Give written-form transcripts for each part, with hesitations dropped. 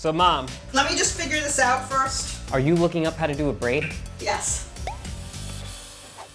So Mom. Let me just figure this out first. Are you looking up how to do a braid? Yes.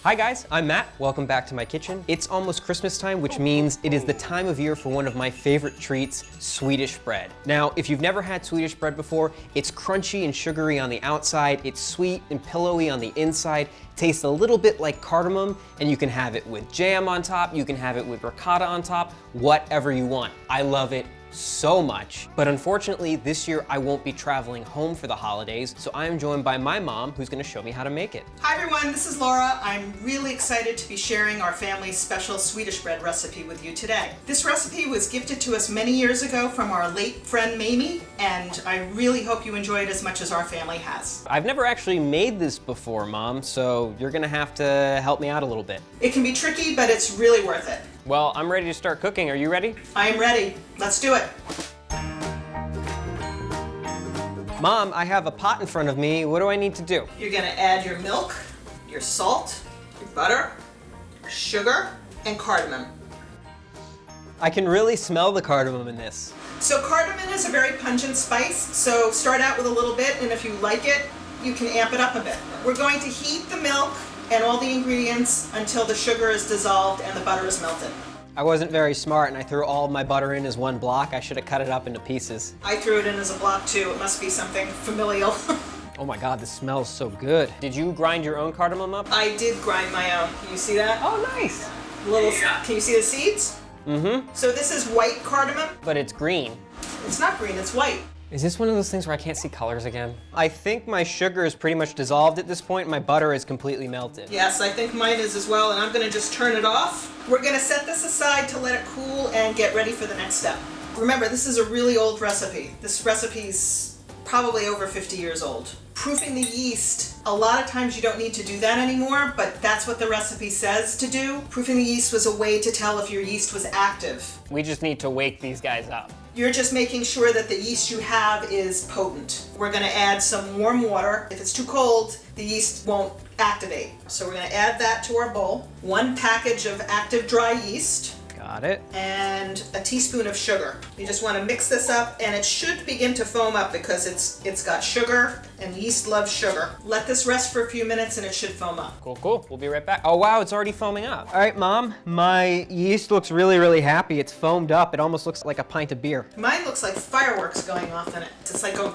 Hi guys, I'm Matt. Welcome back to my kitchen. It's almost Christmas time, which means it is the time of year for one of my favorite treats, Swedish bread. Now, if you've never had Swedish bread before, it's crunchy and sugary on the outside, it's sweet and pillowy on the inside, tastes a little bit like cardamom, and you can have it with jam on top, you can have it with ricotta on top, whatever you want. I love it so much. But unfortunately, this year I won't be traveling home for the holidays, so I am joined by my mom, who's gonna show me how to make it. Hi everyone, this is Laura. I'm really excited to be sharing our family's special Swedish bread recipe with you today. This recipe was gifted to us many years ago from our late friend Mamie, and I really hope you enjoy it as much as our family has. I've never actually made this before, Mom, so you're gonna have to help me out a little bit. It can be tricky, but it's really worth it. Well, I'm ready to start cooking. Are you ready? I am ready. Let's do it. Mom, I have a pot in front of me. What do I need to do? You're gonna add your milk, your salt, your butter, sugar, and cardamom. I can really smell the cardamom in this. So cardamom is a very pungent spice, so start out with a little bit, and if you like it, you can amp it up a bit. We're going to heat the milk and all the ingredients until the sugar is dissolved and the butter is melted. I wasn't very smart and I threw all of my butter in as one block. I should have cut it up into pieces. I threw it in as a block too. It must be something familial. Oh my God, this smells so good. Did you grind your own cardamom up? I did grind my own. Can you see that? Oh, nice. Can you see the seeds? Mm-hmm. So this is white cardamom. But it's green. It's not green, it's white. Is this one of those things where I can't see colors again? I think my sugar is pretty much dissolved at this point. My butter is completely melted. Yes, I think mine is as well, and I'm gonna just turn it off. We're gonna set this aside to let it cool and get ready for the next step. Remember, this is a really old recipe. This recipe's probably over 50 years old. Proofing the yeast, a lot of times you don't need to do that anymore, but that's what the recipe says to do. Proofing the yeast was a way to tell if your yeast was active. We just need to wake these guys up. You're just making sure that the yeast you have is potent. We're gonna add some warm water. If it's too cold, the yeast won't activate. So we're gonna add that to our bowl. 1 package of active dry yeast. Got it. And a teaspoon of sugar. You just want to mix this up, and it should begin to foam up because it's got sugar, and yeast loves sugar. Let this rest for a few minutes and it should foam up. Cool, cool. We'll be right back. Oh wow, it's already foaming up. All right, Mom, my yeast looks really, really happy. It's foamed up. It almost looks like a pint of beer. Mine looks like fireworks going off in it. It's like going.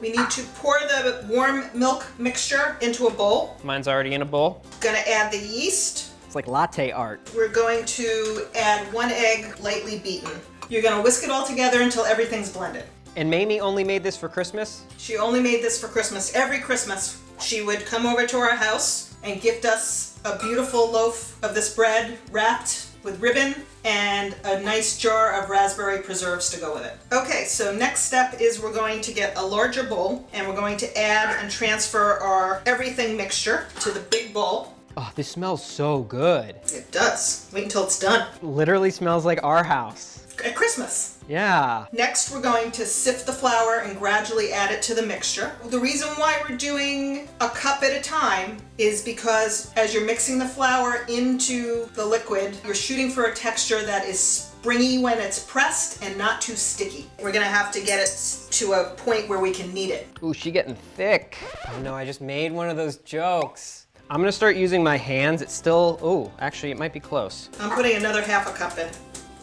We need to pour the warm milk mixture into a bowl. Mine's already in a bowl. Gonna add the yeast. It's like latte art. We're going to add 1 egg lightly beaten. You're gonna whisk it all together until everything's blended. And Mamie only made this for Christmas? She only made this for Christmas. Every Christmas, she would come over to our house and gift us a beautiful loaf of this bread wrapped with ribbon and a nice jar of raspberry preserves to go with it. Okay, so next step is we're going to get a larger bowl and we're going to add and transfer our everything mixture to the big bowl. Oh, this smells so good. It does. Wait until it's done. Literally smells like our house. At Christmas. Yeah. Next, we're going to sift the flour and gradually add it to the mixture. The reason why we're doing a cup at a time is because as you're mixing the flour into the liquid, you're shooting for a texture that is springy when it's pressed and not too sticky. We're gonna have to get it to a point where we can knead it. Ooh, she getting thick. Oh no, I just made one of those jokes. I'm gonna start using my hands. It's still, oh, actually it might be close. I'm putting another half a cup in.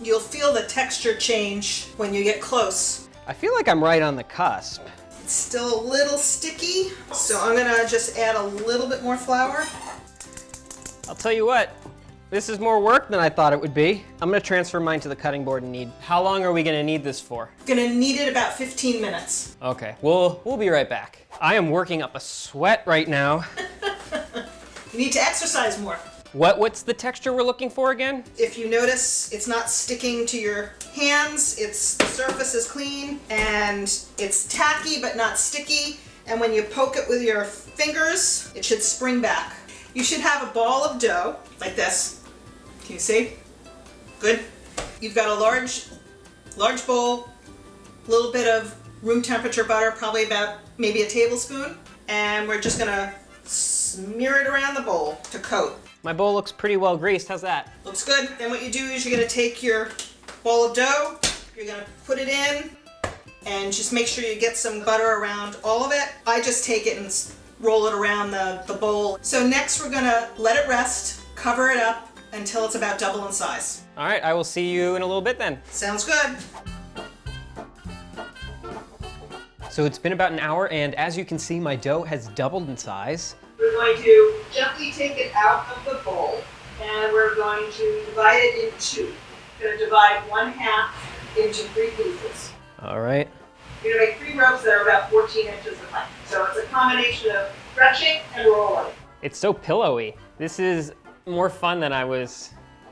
You'll feel the texture change when you get close. I feel like I'm right on the cusp. It's still a little sticky, so I'm gonna just add a little bit more flour. I'll tell you what, this is more work than I thought it would be. I'm gonna transfer mine to the cutting board and knead. How long are we gonna knead this for? Gonna knead it about 15 minutes. Okay, we'll be right back. I am working up a sweat right now. You need to exercise more. What's the texture we're looking for again? If you notice, it's not sticking to your hands, the surface is clean, and it's tacky but not sticky, and when you poke it with your fingers, it should spring back. You should have a ball of dough, like this. Can you see? Good. You've got a large bowl, a little bit of room temperature butter, probably about maybe a tablespoon, and we're just gonna smear it around the bowl to coat. My bowl looks pretty well greased. How's that? Looks good. Then what you do is you're gonna take your ball of dough, you're gonna put it in, and just make sure you get some butter around all of it. I just take it and roll it around the bowl. So next we're gonna let it rest, cover it up until it's about double in size. All right, I will see you in a little bit then. Sounds good. So it's been about an hour, and as you can see, my dough has doubled in size. We're going to gently take it out of the bowl, and we're going to divide it in two. We're going to divide 1/2 into 3 pieces. All right. You're going to make 3 ropes that are about 14 inches in length. So it's a combination of stretching and rolling. It's so pillowy. This is more fun than I was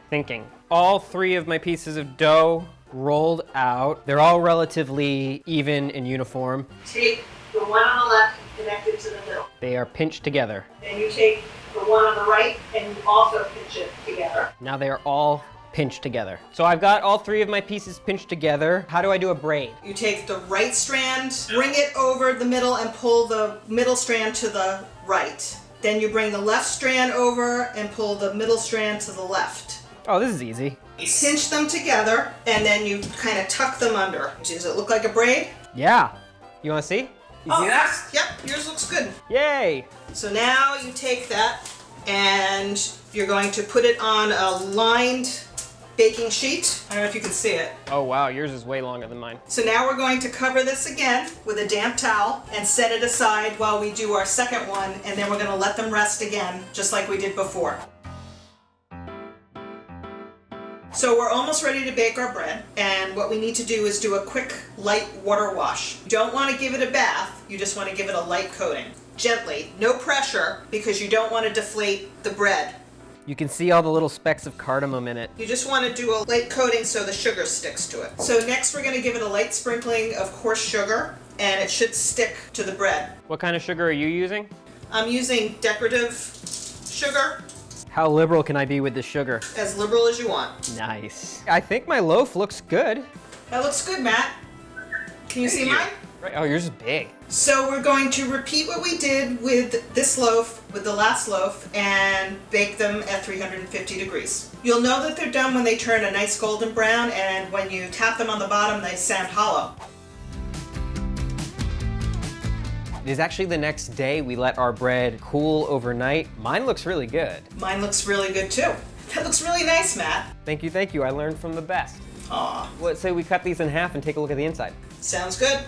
thinking. All 3 of my pieces of dough rolled out. They're all relatively even and uniform. Take the one on the left and connect it to the middle. They are pinched together. And you take the one on the right and you also pinch it together. Now they are all pinched together. So I've got all 3 of my pieces pinched together. How do I do a braid? You take the right strand, bring it over the middle and pull the middle strand to the right. Then you bring the left strand over and pull the middle strand to the left. Oh, this is easy. Pinch them together and then you kind of tuck them under. Does it look like a braid? Yeah. You want to see? You see that? Yep, yours looks good. Yay! So now you take that and you're going to put it on a lined baking sheet. I don't know if you can see it. Oh wow, yours is way longer than mine. So now we're going to cover this again with a damp towel and set it aside while we do our second one, and then we're going to let them rest again, just like we did before. So we're almost ready to bake our bread, and what we need to do is do a quick light water wash. You don't want to give it a bath, you just want to give it a light coating. Gently, no pressure, because you don't want to deflate the bread. You can see all the little specks of cardamom in it. You just want to do a light coating so the sugar sticks to it. So next we're going to give it a light sprinkling of coarse sugar, and it should stick to the bread. What kind of sugar are you using? I'm using decorative sugar. How liberal can I be with the sugar? As liberal as you want. Nice. I think my loaf looks good. That looks good, Matt. Can you see mine? Right. Oh, yours is big. So we're going to repeat what we did with this loaf, with the last loaf, and bake them at 350 degrees. You'll know that they're done when they turn a nice golden brown, and when you tap them on the bottom, they sound hollow. It is actually the next day. We let our bread cool overnight. Mine looks really good. Mine looks really good too. That looks really nice, Matt. Thank you, thank you. I learned from the best. Aw. Let's say we cut these in half and take a look at the inside. Sounds good.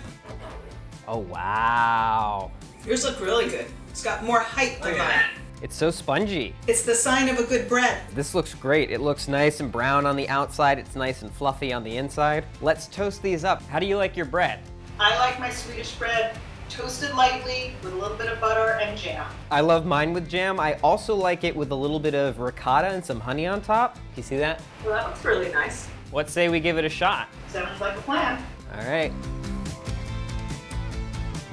Oh, wow. Yours look really good. It's got more height than mine. It's so spongy. It's the sign of a good bread. This looks great. It looks nice and brown on the outside. It's nice and fluffy on the inside. Let's toast these up. How do you like your bread? I like my Swedish bread toasted lightly with a little bit of butter and jam. I love mine with jam. I also like it with a little bit of ricotta and some honey on top. You see that? Well, that looks really nice. Let's say we give it a shot. Sounds like a plan. All right.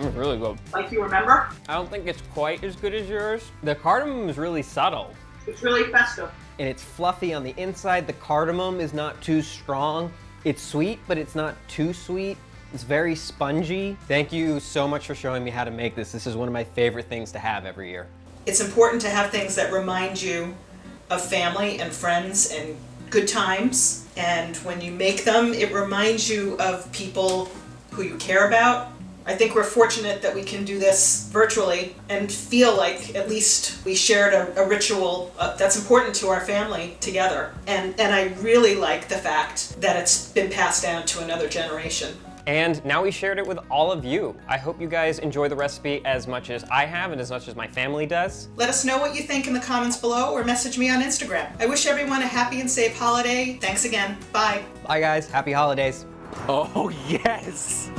It's really good. Like you remember? I don't think it's quite as good as yours. The cardamom is really subtle. It's really festive. And it's fluffy on the inside. The cardamom is not too strong. It's sweet, but it's not too sweet. It's very spongy. Thank you so much for showing me how to make this. This is one of my favorite things to have every year. It's important to have things that remind you of family and friends and good times. And when you make them, it reminds you of people who you care about. I think we're fortunate that we can do this virtually and feel like at least we shared a ritual that's important to our family together. And I really like the fact that it's been passed down to another generation. And now we shared it with all of you. I hope you guys enjoy the recipe as much as I have and as much as my family does. Let us know what you think in the comments below or message me on Instagram. I wish everyone a happy and safe holiday. Thanks again. Bye. Bye guys, happy holidays. Oh, yes!